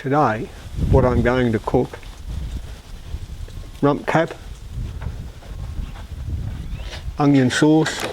Today, what I'm going to cook, rump cap, onion sauce,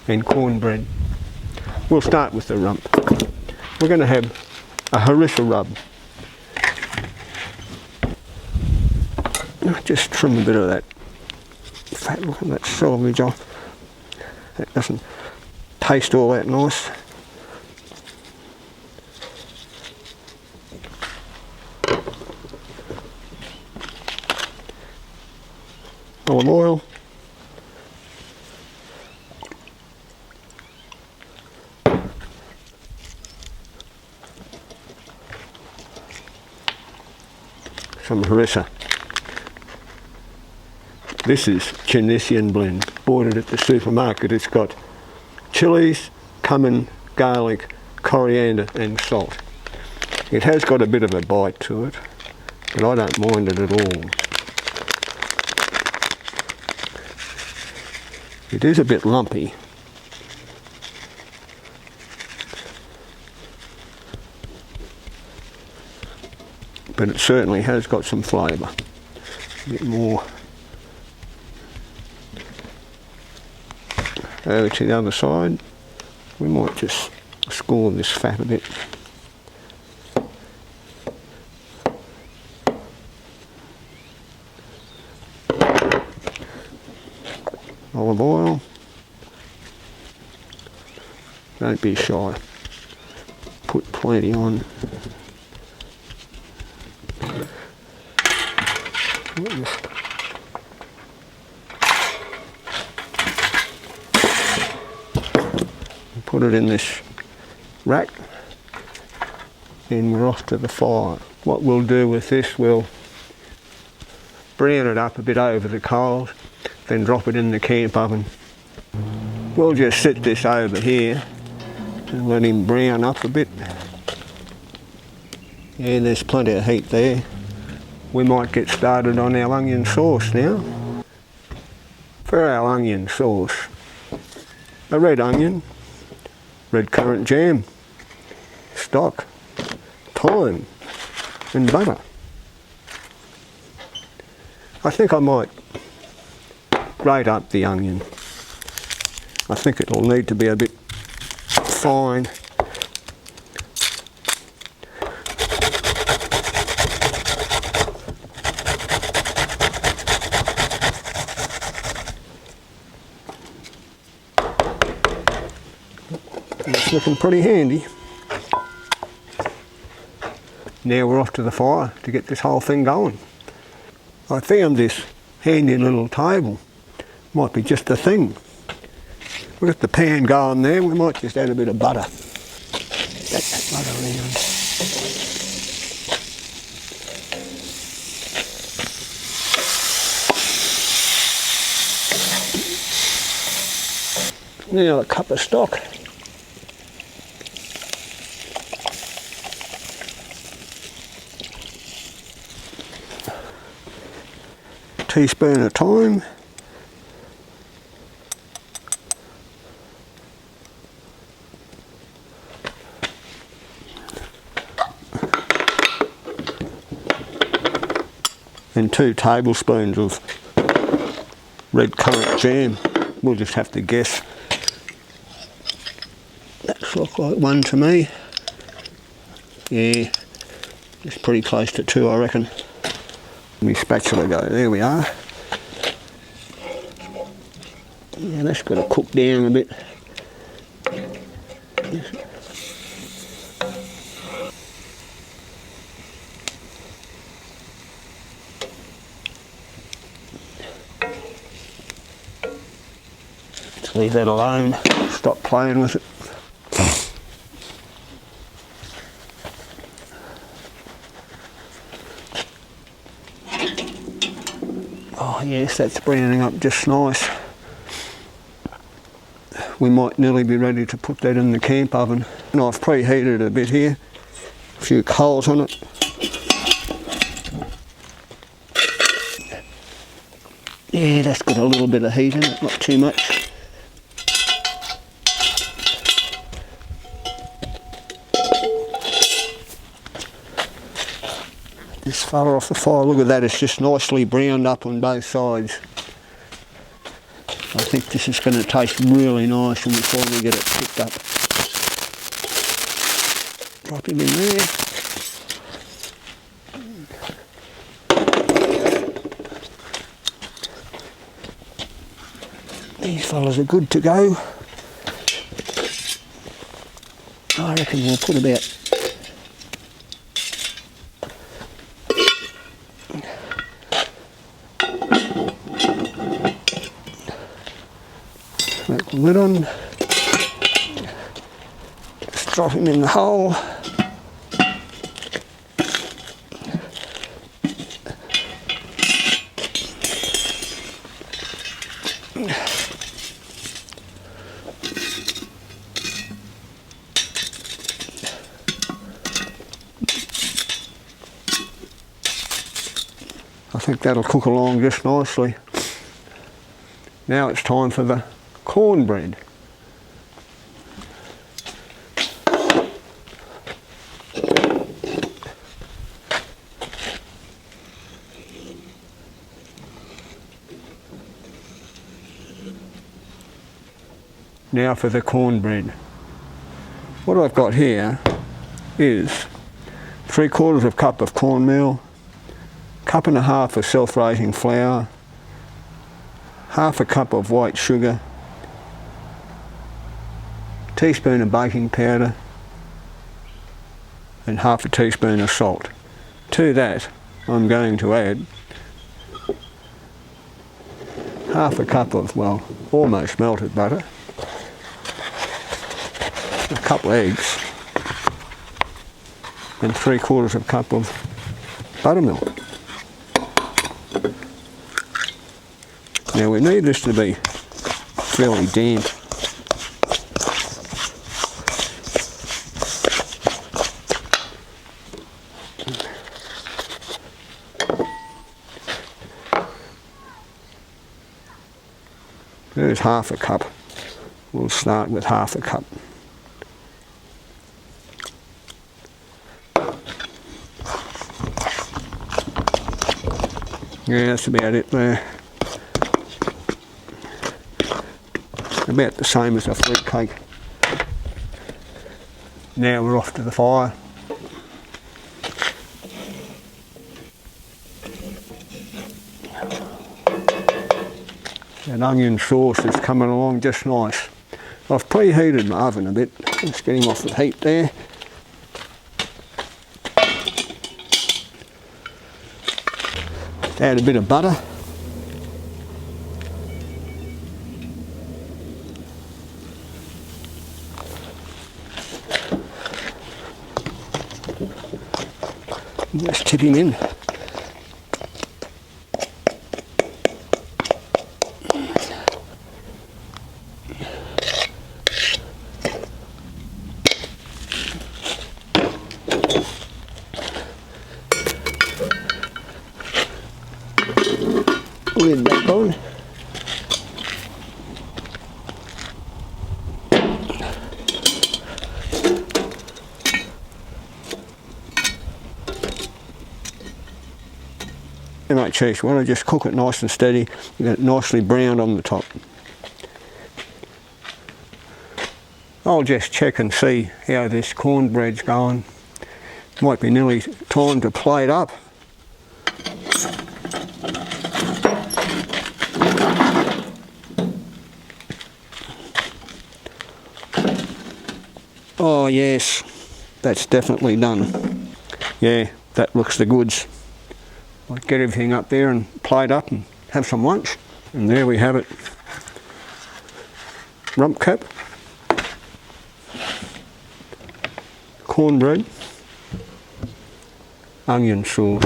and cornbread. We'll start with the rump. We're going to have a harissa rub. Just trim a bit of that fat, look at that salvage off. That doesn't taste all that nice. Olive oil. Some harissa. This is Tunisian blend. Bought it at the supermarket. It's got chilies, cumin, garlic, coriander and salt. It has got a bit of a bite to it, but I don't mind it at all. It is a bit lumpy. But it certainly has got some flavour. A bit more. Over to the other side. We might just score this fat a bit. Olive oil. Don't be shy. Put plenty on. Put it in this rack and we're off to the fire. What we'll do with this, we'll brown it up a bit over the coals, then drop it in the camp oven. We'll just sit this over here and let him brown up a bit. Yeah, there's plenty of heat there. We might get started on our onion sauce now. For our onion sauce, a red onion, red currant jam, stock, thyme and butter. I think I might grate up the onion. I think it'll need to be a bit fine. It's looking pretty handy. Now we're off to the fire to get this whole thing going. I found this handy little table. Might be just a thing. We've got the pan going there, we might just add a bit of butter. Get that butter around. Now a cup of stock. Teaspoon of thyme. And 2 tablespoons of red currant jam. We'll just have to guess. That looks like 1 to me. Yeah, just pretty close to 2 I reckon. Let me spatula go, there we are. Yeah, that's got to cook down a bit. Just leave that alone, stop playing with it. Oh yes, that's browning up just nice. We might nearly be ready to put that in the camp oven. And I've preheated a bit here, a few coals on it. Yeah, that's got a little bit of heat in it, not too much. this fella off the fire. Look at that, it's just nicely browned up on both sides. I think this is going to taste really nice when we finally get it picked up. Drop him in there. These fellas are good to go. I reckon we'll put about smack the lid on. Just drop him in the hole. I think that'll cook along just nicely. Now it's time for the cornbread. Now for the cornbread. What I've got here is 3/4 cup of cornmeal, 1.5 cups of self-raising flour, 1/2 cup of white sugar, a teaspoon of baking powder, and 1/2 teaspoon of salt. To that I'm going to add 1/2 cup of, well, almost melted butter, a couple of eggs, and 3/4 cup of buttermilk. Now we need this to be fairly damp. There's 1/2 cup. We'll start with 1/2 cup. Yeah, that's about it there. About the same as a fruit cake. Now we're off to the fire. That onion sauce is coming along just nice. I've preheated my oven a bit. Let's get him off the heat there. Add a bit of butter. Just tip him in. Lid back on. Mate, cheese, you want to just cook it nice and steady, you get it nicely browned on the top. I'll just check and see how this cornbread's going. Might be nearly time to plate up. Oh yes, that's definitely done. Yeah, that looks the goods. I'll get everything up there and plate up and have some lunch. And there we have it. Rump cap, cornbread, onion sauce.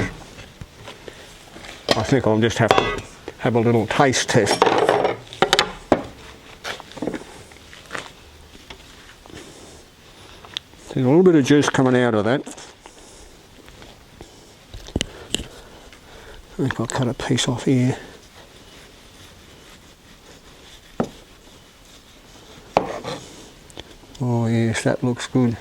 I think I'll just have to have a little taste test. There's a little bit of juice coming out of that. I think I'll cut a piece off here. Oh yes, that looks good.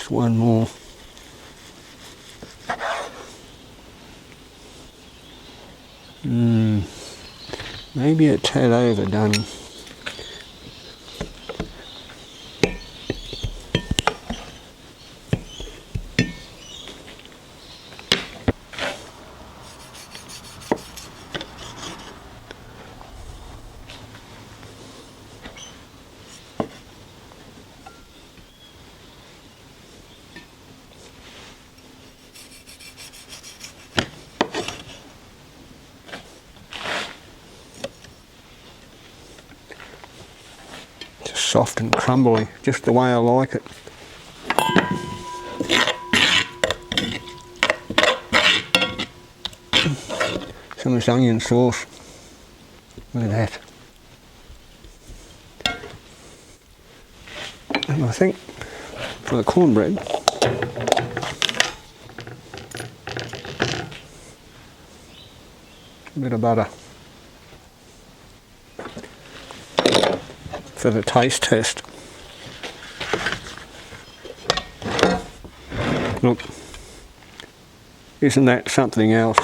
Just one more. Maybe a tad overdone. Soft and crumbly, just the way I like it. Some of this onion sauce, look at that. And I think for the cornbread, a bit of butter for the taste test. Look, isn't that something else?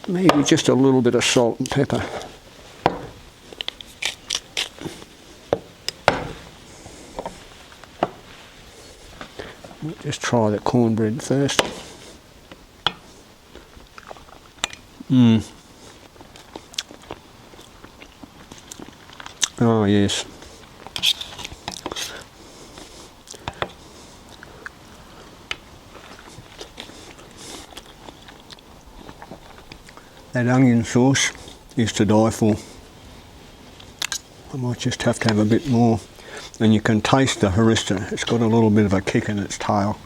Maybe just a little bit of salt and pepper. Just try the cornbread first. Oh yes. That onion sauce is to die for. I might just have to have a bit more. And you can taste the harissa. It's got a little bit of a kick in its tail.